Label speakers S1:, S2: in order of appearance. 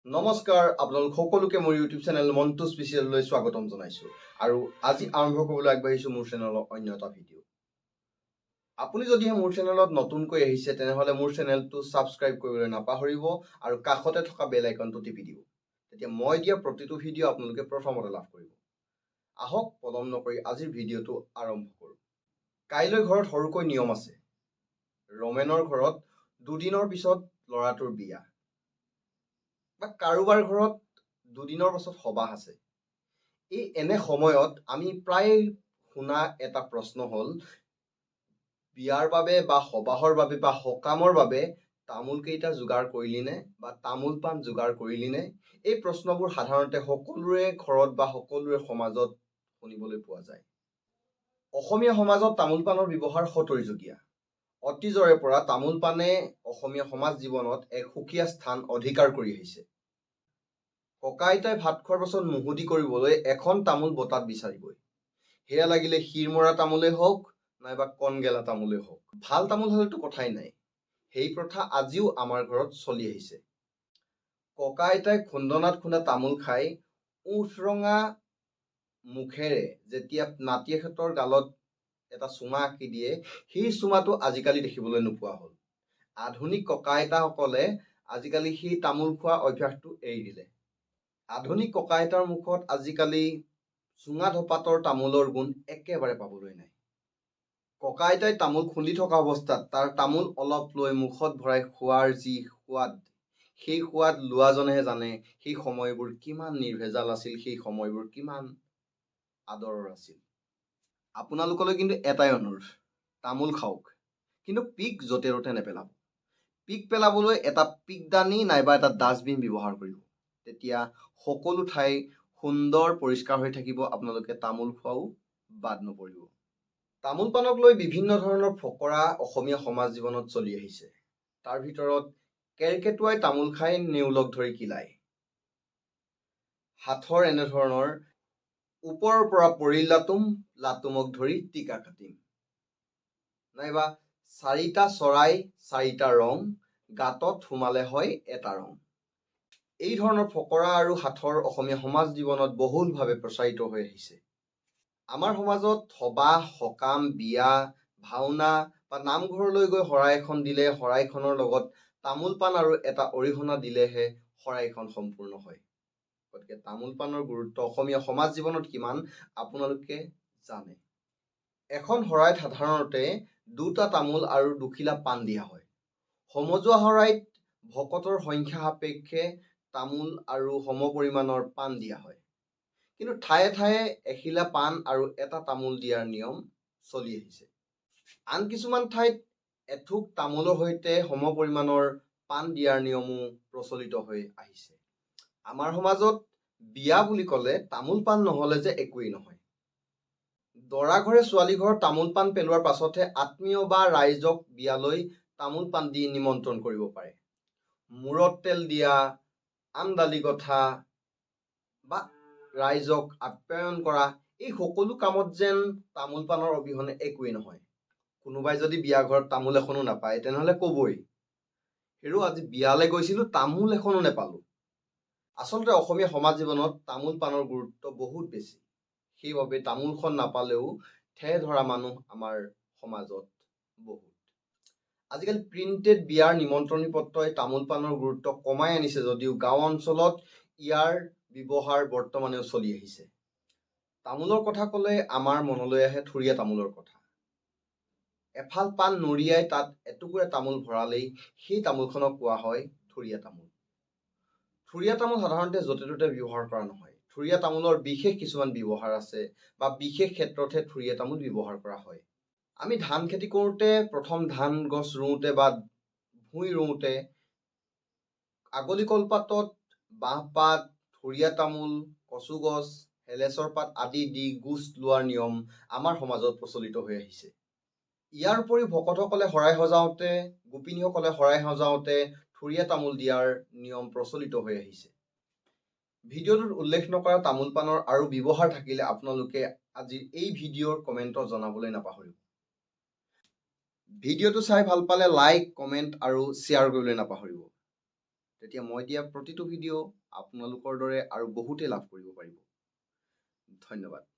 S1: নমস্কাৰ আপোনালোক সকলোকে মোৰ ইউটিউব চেনেল montu'sspecialলৈ স্বাগতম জনাইছো আৰু আজি আৰম্ভ কৰিবলৈ আগবাঢ়িছো মোৰ চেনেলৰ অন্য এটা ভিডিঅ'। আপুনি যদিহে মোৰ চেনেলত নতুনকৈ আহিছে তেনেহলে মোৰ চেনেলটো সাবস্ক্ৰাইব কৰিবলৈ নাপাহৰিব আৰু কাষতে থকা বেল আইকনটো টিপি দিব। তেতিয়া মই দিয়া প্ৰতিটো ভিডিঅ' আপোনালোকে প্ৰথমতে লাভ কৰিব। আহক পলম নকৰি আজিৰ ভিডিঅ'টো আৰম্ভ কৰোঁ। কাইলৈ ঘৰত সৰুকৈ নিয়ম আছে। ৰমেনৰ ঘৰত দুদিনৰ পিছত ল'ৰাটোৰ বিয়া। বা কাৰোবাৰ ঘৰত দুদিনৰ পাছত সবাহ আছে। এই এনে সময়ত আমি প্ৰায় শুনা এটা প্ৰশ্ন হ'ল বিয়াৰ বাবে বা সবাহৰ বাবে বা সকামৰ বাবে তামোল কেইটা যোগাৰ কৰিলি নে বা তামোল পাণ যোগাৰ কৰিলি নে? এই প্ৰশ্নবোৰ সাধাৰণতে সকলোৰে ঘৰত বা সকলোৰে সমাজত শুনিবলৈ পোৱা যায়। অসমীয়া সমাজত তামোল পাণৰ ব্যৱহাৰ সতৰীযুগীয়া। অতীজৰে পৰা তামোল পাণে অসমীয়া সমাজ জীৱনত এক সুকীয়া স্থান অধিকাৰ কৰি আহিছে। ককা আইতাই ভাত খোৱাৰ পাছত মুহুদি কৰিবলৈ এখন তামোল বটাত বিচাৰিবই। সেয়া লাগিলে শিৰমৰা তামোলেই হওক নাইবা কণগেলা তামোলেই হওক। ভাল তামোল হলেতো কথাই নাই। সেই প্ৰথা আজিও আমাৰ ঘৰত চলি আহিছে। ককা আইতাই খুন্দনাত খুন্দা তামোল খাই উঠ ৰঙা মুখেৰে যেতিয়া নাতিয়েকহঁতৰ গালত এটা চুমা আঁকি দিয়ে, সেই চুমাটো আজিকালি দেখিবলৈ নোপোৱা হ'ল। আধুনিক ককা আইতাসকলে আজিকালি সেই তামোল খোৱা অভ্যাসটো এৰি দিলে। আধুনিক ককা আইতাৰ মুখত আজিকালি চুঙা ধপাতৰ তামোলৰ গুণ একেবাৰে পাবলৈ নাই। ককা আইতাই তামোল খুন্দি থকা অৱস্থাত তাৰ তামোল অলপ লৈ মুখত ভৰাই খোৱাৰ যি সোৱাদ, সেই সোৱাদ লোৱাজনেহে জানে সেই সময়বোৰ কিমান নিৰ্ভেজাল আছিল, সেই সময়বোৰ কিমান আদৰৰ আছিল। আপোনালোকলৈ কিন্তু এটাই অনুৰোধ, তামোল খাওক, কিন্তু পিক য'তে ত'তে নেপেলাব। পিক পেলাবলৈ এটা পিকদানি নাইবা এটা ডাষ্টবিন ব্যৱহাৰ কৰিব। তেতিয়া সকলো ঠাই সুন্দৰ পৰিষ্কাৰ হৈ থাকিব, আপোনালোকে তামোল খোৱাও বাদ নপৰিব। তামোল পাণক লৈ বিভিন্ন ধৰণৰ ফকৰা অসমীয়া সমাজ জীৱনত চলি আহিছে। তাৰ ভিতৰত কেৰ্কেটুৱাই তামোল খাই নেউলক ধৰি কিলায়। হাথৰ এনেধৰণৰ ওপৰৰ পৰা পৰিল লাটুম, লাটুমক ধৰি টিকা কাটিম। নাইবা চাৰিটা চৰাই চাৰিটা ৰং, গাঁতত সোমালে হয় এটা ৰং। এই ধৰণৰ ফকৰা আৰু সাথৰ অসমীয়া সমাজ জীৱনত বহুলভাৱে প্ৰচাৰিত হৈ আহিছে। আমাৰ সমাজত সবাহ, সকাম, বিয়া, ভাওনা বা নামঘৰলৈ গৈ শৰাই এখন দিলে শৰাইখনৰ লগত তামোল পাণ আৰু এটা অৰিহণা দিলেহে শৰাইখন সম্পূৰ্ণ হয়। গতিকে তামোল পাণৰ গুৰুত্ব অসমীয়া সমাজ জীৱনত কিমান আপোনালোকে জানে। এখন শৰাইত সাধাৰণতে দুটা তামোল আৰু দুখিলা পাণ দিয়া হয়। সমজুৱা শৰাইত ভকতৰ সংখ্যা সাপেক্ষে তামোল আৰু সম পৰিমাণৰ পাণ দিয়া হয়। কিন্তু ঠায়ে ঠায়ে এখিলা পাণ আৰু এটা তামোল দিয়াৰ নিয়ম চলি আহিছে। আন কিছুমান ঠাইত এথোক তামোলৰ সৈতে সম পৰিমাণৰ পাণ দিয়াৰ নিয়মো প্ৰচলিত হৈ আহিছে। আমাৰ সমাজত বিয়া বুলি ক'লে তামোল পাণ নহ'লে যে একোৱেই নহয়। দৰা ঘৰে ছোৱালী ঘৰত তামোল পাণ পেলোৱাৰ পাছতহে আত্মীয় বা ৰাইজক বিয়ালৈ তামোল পাণ দি নিমন্ত্ৰণ কৰিব পাৰে। মূৰত তেল দিয়া, আমদালি গঠা বা ৰাইজক আপ্যায়ন কৰা, এই সকলো কামত যেন তামোল পাণৰ অবিহনে একোৱেই নহয়। কোনোবাই যদি বিয়া ঘৰত তামোল এখনো নাপায় তেনেহ'লে ক'বই, হেৰ' আজি বিয়ালৈ গৈছিলো তামোল এখনো নেপালো। আচলতে অসমীয়া সমাজ জীৱনত তামোল পাণৰ গুৰুত্ব বহুত বেছি। সেইবাবে তামোলখন নাপালেও ঠেহ ধৰা মানুহ আমাৰ সমাজত বহুত। আজিকালি প্ৰিণ্টেড বিয়াৰ নিমন্ত্ৰণী পত্ৰই তামোল পাণৰ গুৰুত্ব কমাই আনিছে যদিও গাঁও অঞ্চলত ইয়াৰ ব্যৱহাৰ বৰ্তমানেও চলি আহিছে। তামোলৰ কথা ক'লে আমাৰ মনলৈ আহে থুৰীয়া তামোলৰ কথা। এফাল পাণ নুৰিয়াই তাত এটুকুৰা তামোল ভৰালেই সেই তামোলখনক কোৱা হয় থুৰীয়া তামোল। থুৰীয়া তামোল সাধাৰণতে য'তে ত'তে ব্যৱহাৰ কৰা নহয়। থুৰীয়া তামোলৰ বিশেষ কিছুমান ব্যৱহাৰ আছে বা বিশেষ ক্ষেত্ৰতহে থুৰীয়া তামোল ব্যৱহাৰ কৰা হয়। আমি ধান খেতি কৰোঁতে প্ৰথম ধান গছ ৰুওঁতে বা ভুঁই ৰুওঁতে আগলি কলপাতত বাঁহপাত, থুৰীয়া তামোল, কচু গছ, হেলেচৰ পাত আদি দি গোজ লোৱাৰ নিয়ম আমাৰ সমাজত প্ৰচলিত হৈ আহিছে। ইয়াৰ উপৰি ভকতসকলে শৰাই সজাওঁতে, গোপিনীসকলে শৰাই সজাওঁতে থুৰীয়া তামোল দিয়াৰ নিয়ম প্ৰচলিত হৈ আহিছে। ভিডিঅ'টোত উল্লেখ নকৰা তামোল পাণৰ আৰু ব্যৱহাৰ থাকিলে আপোনালোকে আজিৰ এই ভিডিঅ'ৰ কমেণ্টত জনাবলৈ নাপাহৰিব। ভিডিঅ'টো চাই ভাল পালে লাইক, কমেণ্ট আৰু শ্বেয়াৰ কৰিবলৈ নাপাহৰিব। তেতিয়া মই দিয়া প্ৰতিটো ভিডিঅ' আপোনালোকৰ দৰে আৰু বহুতে লাভ কৰিব পাৰিব। ধন্যবাদ।